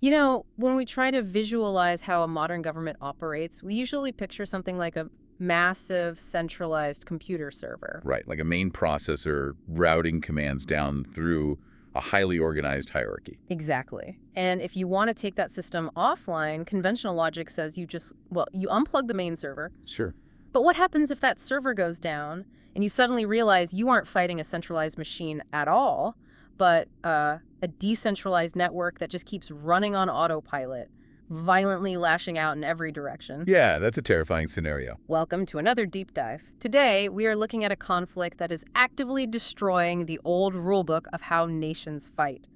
You know, when we try to visualize how a modern government operates, we usually picture something like a massive centralized computer server. Right, like a main processor routing commands down through a highly organized hierarchy. Exactly. And if you want to take that system offline, conventional logic says you unplug the main server. Sure. But what happens if that server goes down and you suddenly realize you aren't fighting a centralized machine at all, but a decentralized network that just keeps running on autopilot, violently lashing out in every direction? Yeah, that's a terrifying scenario. Welcome to another deep dive. Today, we are looking at a conflict that is actively destroying the old rulebook of how nations fight.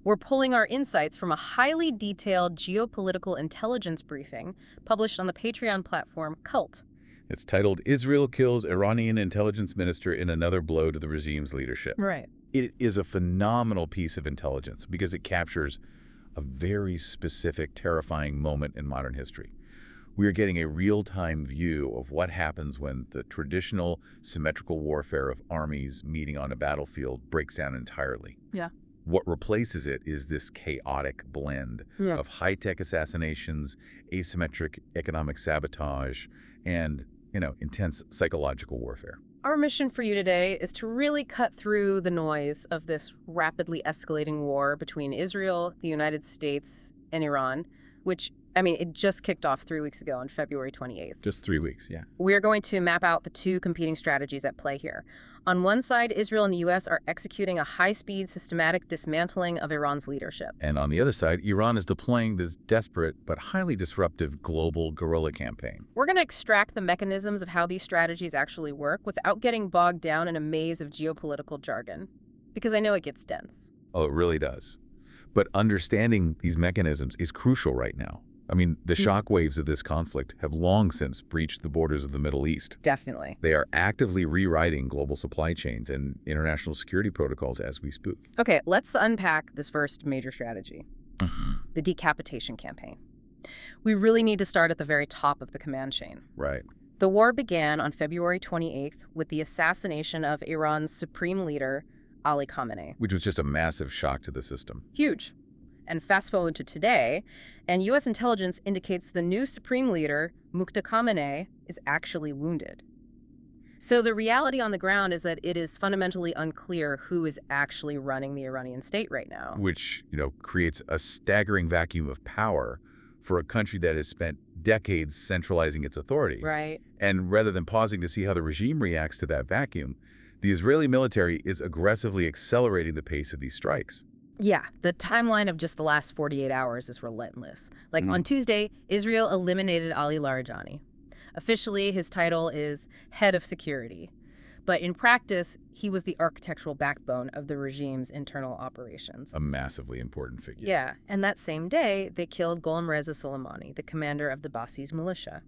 We're pulling our insights from a highly detailed geopolitical intelligence briefing published on the Patreon platform Cult. It's titled, Israel Kills Iranian Intelligence Minister in Another Blow to the Regime's Leadership. Right. It is a phenomenal piece of intelligence because it captures a very specific, terrifying moment in modern history. We are getting a real-time view of what happens when the traditional symmetrical warfare of armies meeting on a battlefield breaks down entirely. Yeah. What replaces it is this chaotic blend of high-tech assassinations, asymmetric economic sabotage, and, intense psychological warfare. Our mission for you today is to really cut through the noise of this rapidly escalating war between Israel, the United States, and Iran, which, it just kicked off 3 weeks ago on February 28th. Just 3 weeks, yeah. We're going to map out the two competing strategies at play here. On one side, Israel and the U.S. are executing a high-speed, systematic dismantling of Iran's leadership. And on the other side, Iran is deploying this desperate but highly disruptive global guerrilla campaign. We're going to extract the mechanisms of how these strategies actually work without getting bogged down in a maze of geopolitical jargon, because I know it gets dense. Oh, it really does. But understanding these mechanisms is crucial right now. The shockwaves of this conflict have long since breached the borders of the Middle East. Definitely. They are actively rewriting global supply chains and international security protocols as we speak. Okay, let's unpack this first major strategy, the decapitation campaign. We really need to start at the very top of the command chain. Right. The war began on February 28th with the assassination of Iran's supreme leader, Ali Khamenei. Which was just a massive shock to the system. Huge. And fast forward to today, and U.S. intelligence indicates the new supreme leader, Muqtada Khamenei, is actually wounded. So the reality on the ground is that it is fundamentally unclear who is actually running the Iranian state right now. Which, creates a staggering vacuum of power for a country that has spent decades centralizing its authority. Right. And rather than pausing to see how the regime reacts to that vacuum, the Israeli military is aggressively accelerating the pace of these strikes. Yeah, the timeline of just the last 48 hours is relentless. On Tuesday, Israel eliminated Ali Larijani. Officially, his title is head of security. But in practice, he was the architectural backbone of the regime's internal operations. A massively important figure. Yeah, and that same day, they killed Gholam Reza Soleimani, the commander of the Bassis militia.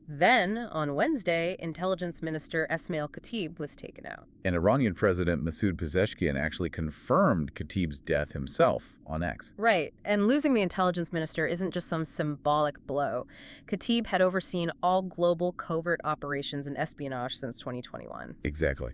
Then, on Wednesday, Intelligence Minister Esmail Khatib was taken out. And Iranian President Masoud Pezeshkian actually confirmed Khatib's death himself on X. Right, and losing the intelligence minister isn't just some symbolic blow. Khatib had overseen all global covert operations and espionage since 2021. Exactly.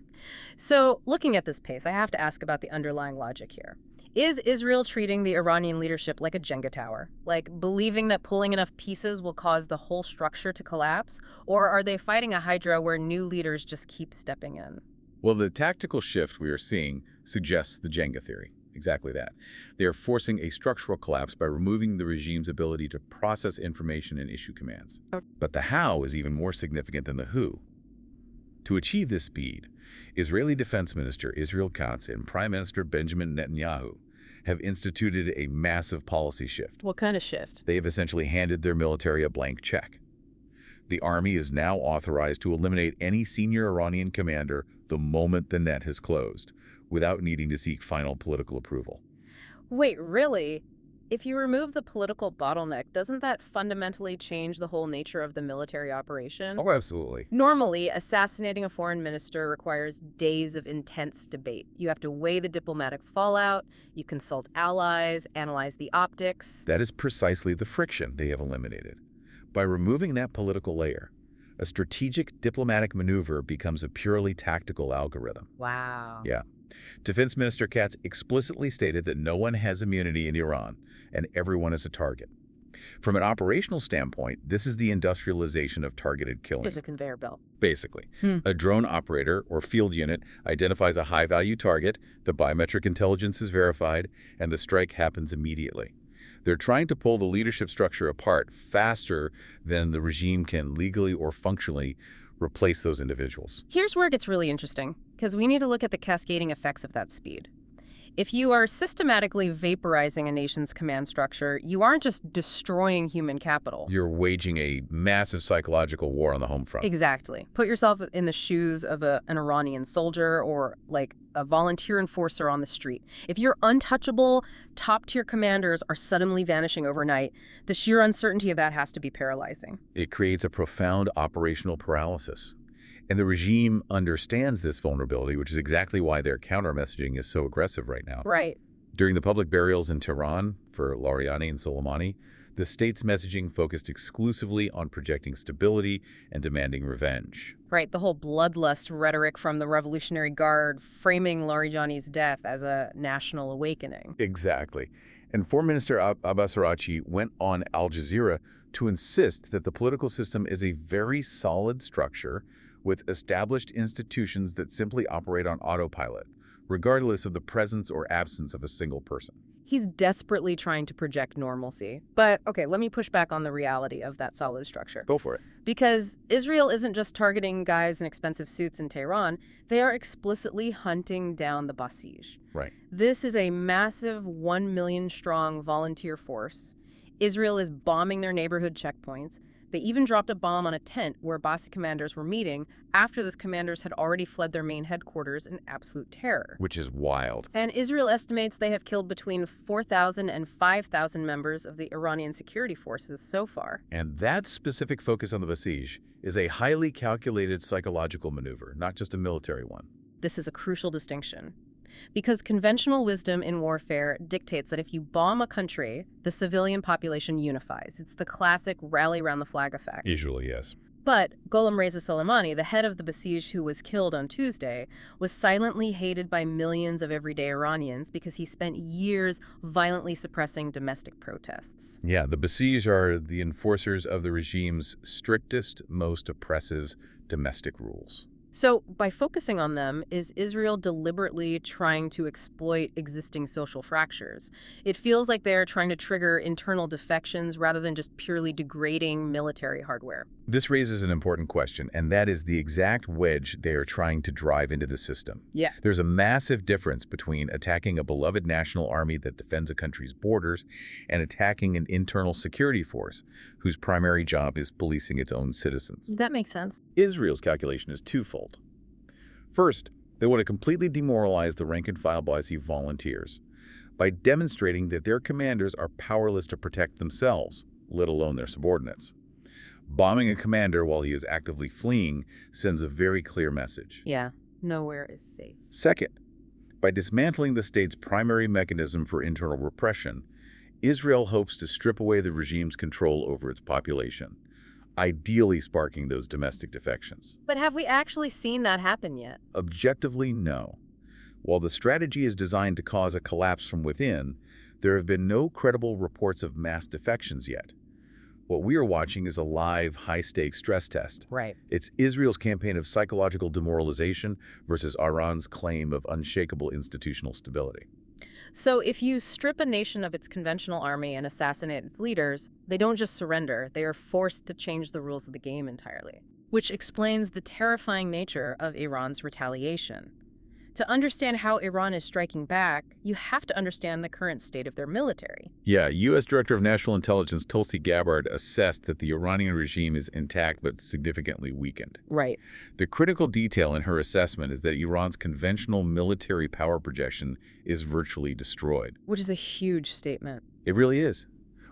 So, looking at this pace, I have to ask about the underlying logic here. Is Israel treating the Iranian leadership like a Jenga tower? Like believing that pulling enough pieces will cause the whole structure to collapse? Or are they fighting a hydra where new leaders just keep stepping in? Well, the tactical shift we are seeing suggests the Jenga theory. Exactly that. They are forcing a structural collapse by removing the regime's ability to process information and issue commands. But the how is even more significant than the who. To achieve this speed, Israeli Defense Minister Israel Katz and Prime Minister Benjamin Netanyahu have instituted a massive policy shift. What kind of shift? They have essentially handed their military a blank check. The army is now authorized to eliminate any senior Iranian commander the moment the net has closed, without needing to seek final political approval. Wait, really? If you remove the political bottleneck, doesn't that fundamentally change the whole nature of the military operation? Oh, absolutely. Normally, assassinating a foreign minister requires days of intense debate. You have to weigh the diplomatic fallout, you consult allies, analyze the optics. That is precisely the friction they have eliminated. By removing that political layer, a strategic diplomatic maneuver becomes a purely tactical algorithm. Wow. Yeah. Defense Minister Katz explicitly stated that no one has immunity in Iran, and everyone is a target. From an operational standpoint, this is the industrialization of targeted killing. There's a conveyor belt. Basically, a drone operator or field unit identifies a high-value target, the biometric intelligence is verified, and the strike happens immediately. They're trying to pull the leadership structure apart faster than the regime can legally or functionally replace those individuals. Here's where it gets really interesting, because we need to look at the cascading effects of that speed. If you are systematically vaporizing a nation's command structure, you aren't just destroying human capital. You're waging a massive psychological war on the home front. Exactly. Put yourself in the shoes of an Iranian soldier or like a volunteer enforcer on the street. If your untouchable, top-tier commanders are suddenly vanishing overnight, the sheer uncertainty of that has to be paralyzing. It creates a profound operational paralysis. And the regime understands this vulnerability, which is exactly why their counter-messaging is so aggressive right now. Right. During the public burials in Tehran for Lauriani and Soleimani, the state's messaging focused exclusively on projecting stability and demanding revenge. Right, the whole bloodlust rhetoric from the Revolutionary Guard framing Larijani's death as a national awakening. Exactly. And Foreign Minister Abbas Araghchi went on Al Jazeera to insist that the political system is a very solid structure with established institutions that simply operate on autopilot, regardless of the presence or absence of a single person. He's desperately trying to project normalcy. But, okay, let me push back on the reality of that solid structure. Go for it. Because Israel isn't just targeting guys in expensive suits in Tehran, they are explicitly hunting down the Basij. Right. This is a massive 1 million strong volunteer force. Israel is bombing their neighborhood checkpoints. They even dropped a bomb on a tent where Basij commanders were meeting after those commanders had already fled their main headquarters in absolute terror. Which is wild. And Israel estimates they have killed between 4,000 and 5,000 members of the Iranian security forces so far. And that specific focus on the Basij is a highly calculated psychological maneuver, not just a military one. This is a crucial distinction. Because conventional wisdom in warfare dictates that if you bomb a country, the civilian population unifies. It's the classic rally around the flag effect. Usually, yes. But Gholam Reza Soleimani, the head of the Basij who was killed on Tuesday, was silently hated by millions of everyday Iranians because he spent years violently suppressing domestic protests. Yeah, the Basij are the enforcers of the regime's strictest, most oppressive domestic rules. So by focusing on them, is Israel deliberately trying to exploit existing social fractures? It feels like they're trying to trigger internal defections rather than just purely degrading military hardware. This raises an important question, and that is the exact wedge they are trying to drive into the system. Yeah. There's a massive difference between attacking a beloved national army that defends a country's borders and attacking an internal security force whose primary job is policing its own citizens. That makes sense. Israel's calculation is twofold. First, they want to completely demoralize the rank-and-file Basij volunteers by demonstrating that their commanders are powerless to protect themselves, let alone their subordinates. Bombing a commander while he is actively fleeing sends a very clear message. Yeah, nowhere is safe. Second, by dismantling the state's primary mechanism for internal repression, Israel hopes to strip away the regime's control over its population, ideally sparking those domestic defections. But have we actually seen that happen yet? Objectively, no. While the strategy is designed to cause a collapse from within, there have been no credible reports of mass defections yet. What we are watching is a live, high-stakes stress test. Right. It's Israel's campaign of psychological demoralization versus Iran's claim of unshakable institutional stability. So if you strip a nation of its conventional army and assassinate its leaders, they don't just surrender, they are forced to change the rules of the game entirely. Which explains the terrifying nature of Iran's retaliation. To understand how Iran is striking back, you have to understand the current state of their military. Yeah, U.S. Director of National Intelligence Tulsi Gabbard assessed that the Iranian regime is intact but significantly weakened. Right. The critical detail in her assessment is that Iran's conventional military power projection is virtually destroyed. Which is a huge statement. It really is.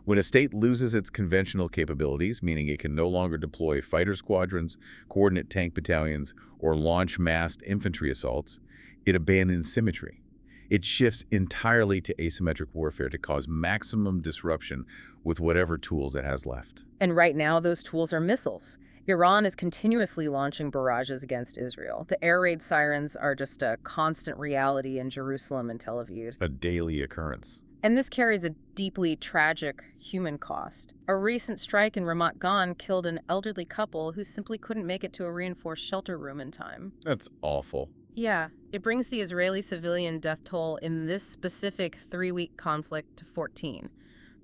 When a state loses its conventional capabilities, meaning it can no longer deploy fighter squadrons, coordinate tank battalions, or launch massed infantry assaults, it abandons symmetry. It shifts entirely to asymmetric warfare to cause maximum disruption with whatever tools it has left. And right now, those tools are missiles. Iran is continuously launching barrages against Israel. The air raid sirens are just a constant reality in Jerusalem and Tel Aviv. A daily occurrence. And this carries a deeply tragic human cost. A recent strike in Ramat Gan killed an elderly couple who simply couldn't make it to a reinforced shelter room in time. That's awful. Yeah, it brings the Israeli civilian death toll in this specific 3-week conflict to 14,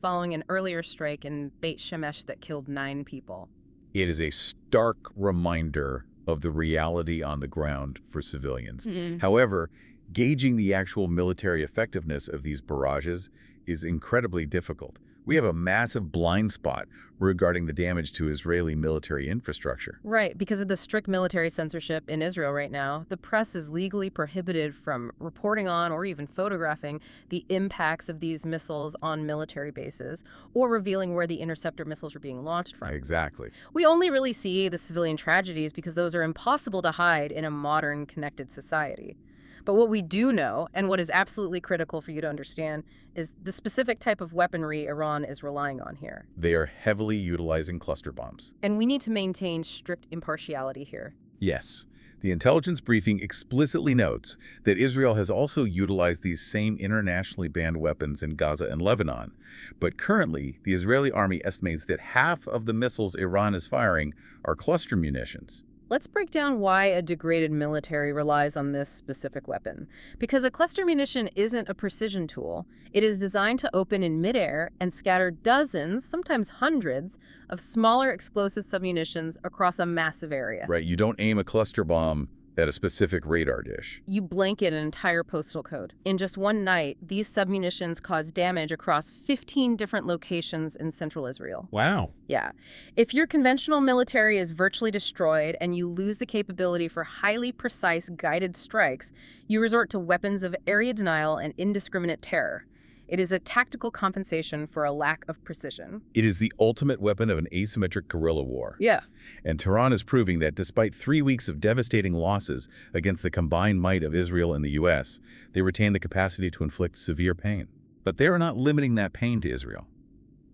following an earlier strike in Beit Shemesh that killed 9 people. It is a stark reminder of the reality on the ground for civilians. However, gauging the actual military effectiveness of these barrages is incredibly difficult. We have a massive blind spot regarding the damage to Israeli military infrastructure. Right, because of the strict military censorship in Israel right now, the press is legally prohibited from reporting on or even photographing the impacts of these missiles on military bases or revealing where the interceptor missiles are being launched from. Exactly. We only really see the civilian tragedies because those are impossible to hide in a modern, connected society. But what we do know, and what is absolutely critical for you to understand, is the specific type of weaponry Iran is relying on here. They are heavily utilizing cluster bombs. And we need to maintain strict impartiality here. Yes. The intelligence briefing explicitly notes that Israel has also utilized these same internationally banned weapons in Gaza and Lebanon. But currently, the Israeli army estimates that half of the missiles Iran is firing are cluster munitions. Let's break down why a degraded military relies on this specific weapon. Because a cluster munition isn't a precision tool. It is designed to open in midair and scatter dozens, sometimes hundreds, of smaller explosive submunitions across a massive area. Right, you don't aim a cluster bomb at a specific radar dish. You blanket an entire postal code. In just one night, these submunitions caused damage across 15 different locations in central Israel. Wow. Yeah. If your conventional military is virtually destroyed and you lose the capability for highly precise guided strikes, you resort to weapons of area denial and indiscriminate terror. It is a tactical compensation for a lack of precision. It is the ultimate weapon of an asymmetric guerrilla war. Yeah. And Tehran is proving that despite 3 weeks of devastating losses against the combined might of Israel and the U.S., they retain the capacity to inflict severe pain. But they are not limiting that pain to Israel.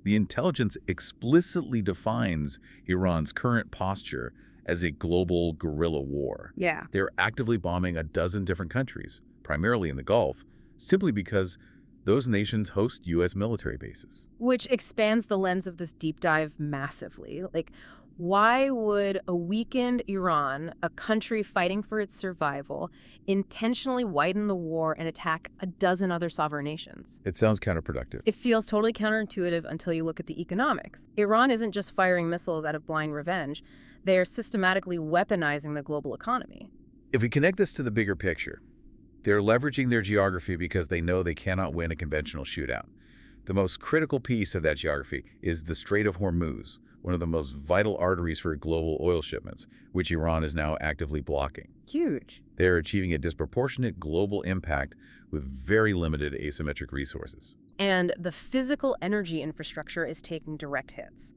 The intelligence explicitly defines Iran's current posture as a global guerrilla war. Yeah. They're actively bombing a dozen different countries, primarily in the Gulf, simply because those nations host U.S. military bases. Which expands the lens of this deep dive massively. Like, why would a weakened Iran, a country fighting for its survival, intentionally widen the war and attack a dozen other sovereign nations? It sounds counterproductive. It feels totally counterintuitive until you look at the economics. Iran isn't just firing missiles out of blind revenge. They are systematically weaponizing the global economy. If we connect this to the bigger picture, they're leveraging their geography because they know they cannot win a conventional shootout. The most critical piece of that geography is the Strait of Hormuz, one of the most vital arteries for global oil shipments, which Iran is now actively blocking. Huge. They're achieving a disproportionate global impact with very limited asymmetric resources. And the physical energy infrastructure is taking direct hits.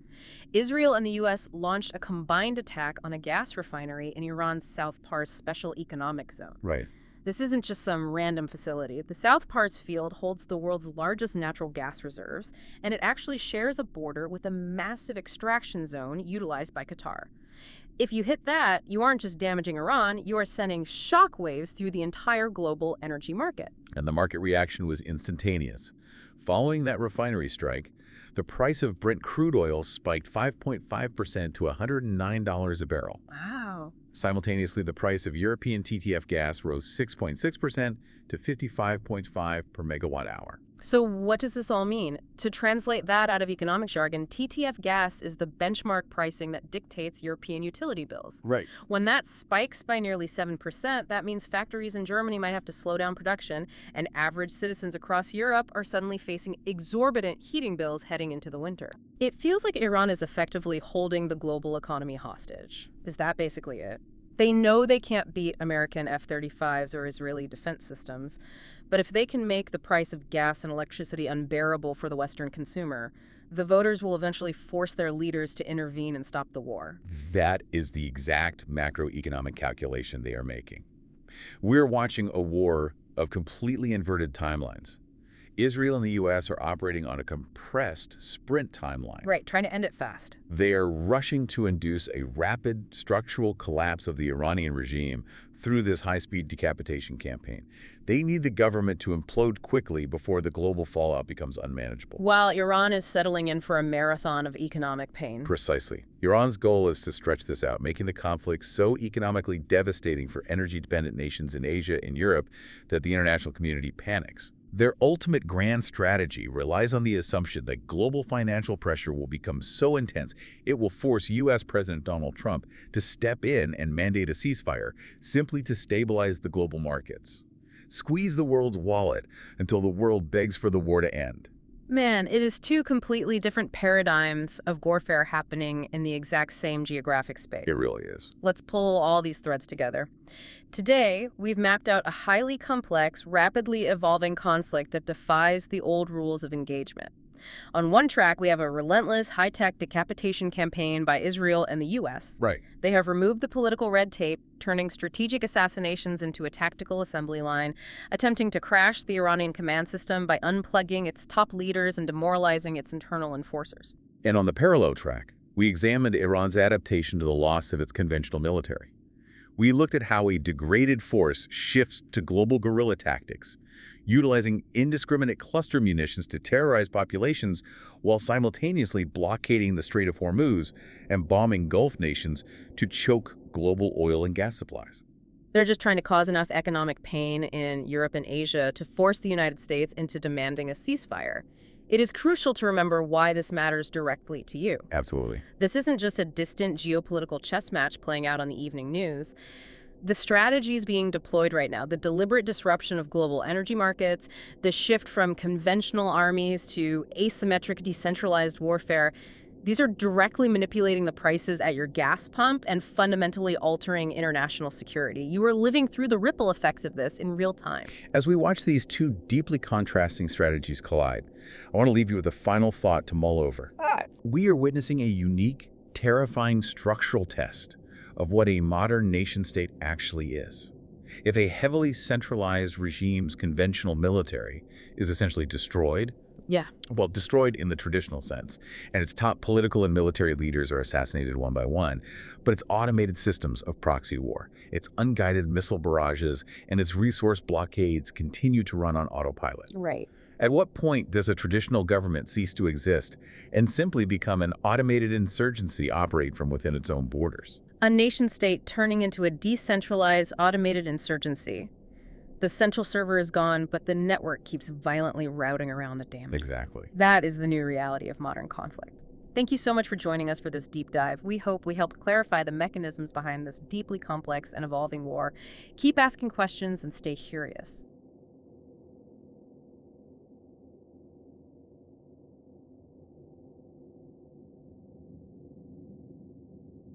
Israel and the U.S. launched a combined attack on a gas refinery in Iran's South Pars Special Economic Zone. Right. This isn't just some random facility. The South Pars field holds the world's largest natural gas reserves, and it actually shares a border with a massive extraction zone utilized by Qatar. If you hit that, you aren't just damaging Iran, you are sending shockwaves through the entire global energy market. And the market reaction was instantaneous. Following that refinery strike, the price of Brent crude oil spiked 5.5% to $109 a barrel. Wow. Simultaneously, the price of European TTF gas rose 6.6% to 55.5 per megawatt hour. So what does this all mean? To translate that out of economic jargon, TTF gas is the benchmark pricing that dictates European utility bills. Right. When that spikes by nearly 7%, that means factories in Germany might have to slow down production, and average citizens across Europe are suddenly facing exorbitant heating bills heading into the winter. It feels like Iran is effectively holding the global economy hostage. Is that basically it? They know they can't beat American F-35s or Israeli defense systems, but if they can make the price of gas and electricity unbearable for the Western consumer, the voters will eventually force their leaders to intervene and stop the war. That is the exact macroeconomic calculation they are making. We're watching a war of completely inverted timelines. Israel and the U.S. are operating on a compressed sprint timeline. Right, trying to end it fast. They are rushing to induce a rapid structural collapse of the Iranian regime through this high-speed decapitation campaign. They need the government to implode quickly before the global fallout becomes unmanageable. While Iran is settling in for a marathon of economic pain. Precisely. Iran's goal is to stretch this out, making the conflict so economically devastating for energy-dependent nations in Asia and Europe that the international community panics. Their ultimate grand strategy relies on the assumption that global financial pressure will become so intense it will force U.S. President Donald Trump to step in and mandate a ceasefire simply to stabilize the global markets. Squeeze the world's wallet until the world begs for the war to end. Man, it is two completely different paradigms of warfare happening in the exact same geographic space. It really is. Let's pull all these threads together. Today, we've mapped out a highly complex, rapidly evolving conflict that defies the old rules of engagement. On one track, we have a relentless, high-tech decapitation campaign by Israel and the U.S. Right. They have removed the political red tape, turning strategic assassinations into a tactical assembly line, attempting to crash the Iranian command system by unplugging its top leaders and demoralizing its internal enforcers. And on the parallel track, we examined Iran's adaptation to the loss of its conventional military. We looked at how a degraded force shifts to global guerrilla tactics, utilizing indiscriminate cluster munitions to terrorize populations while simultaneously blockading the Strait of Hormuz and bombing Gulf nations to choke global oil and gas supplies. They're just trying to cause enough economic pain in Europe and Asia to force the United States into demanding a ceasefire. It is crucial to remember why this matters directly to you. Absolutely. This isn't just a distant geopolitical chess match playing out on the evening news. The strategies being deployed right now, the deliberate disruption of global energy markets, the shift from conventional armies to asymmetric decentralized warfare, these are directly manipulating the prices at your gas pump and fundamentally altering international security. You are living through the ripple effects of this in real time. As we watch these two deeply contrasting strategies collide, I want to leave you with a final thought to mull over. We are witnessing a unique, terrifying structural test of what a modern nation-state actually is. If a heavily centralized regime's conventional military is essentially destroyed, well, destroyed in the traditional sense, and its top political and military leaders are assassinated one by one, but its automated systems of proxy war, its unguided missile barrages, and its resource blockades continue to run on autopilot. Right. At what point does a traditional government cease to exist and simply become an automated insurgency operate from within its own borders? A nation-state turning into a decentralized, automated insurgency. The central server is gone, but the network keeps violently routing around the damage. Exactly. That is the new reality of modern conflict. Thank you so much for joining us for this deep dive. We hope we helped clarify the mechanisms behind this deeply complex and evolving war. Keep asking questions and stay curious.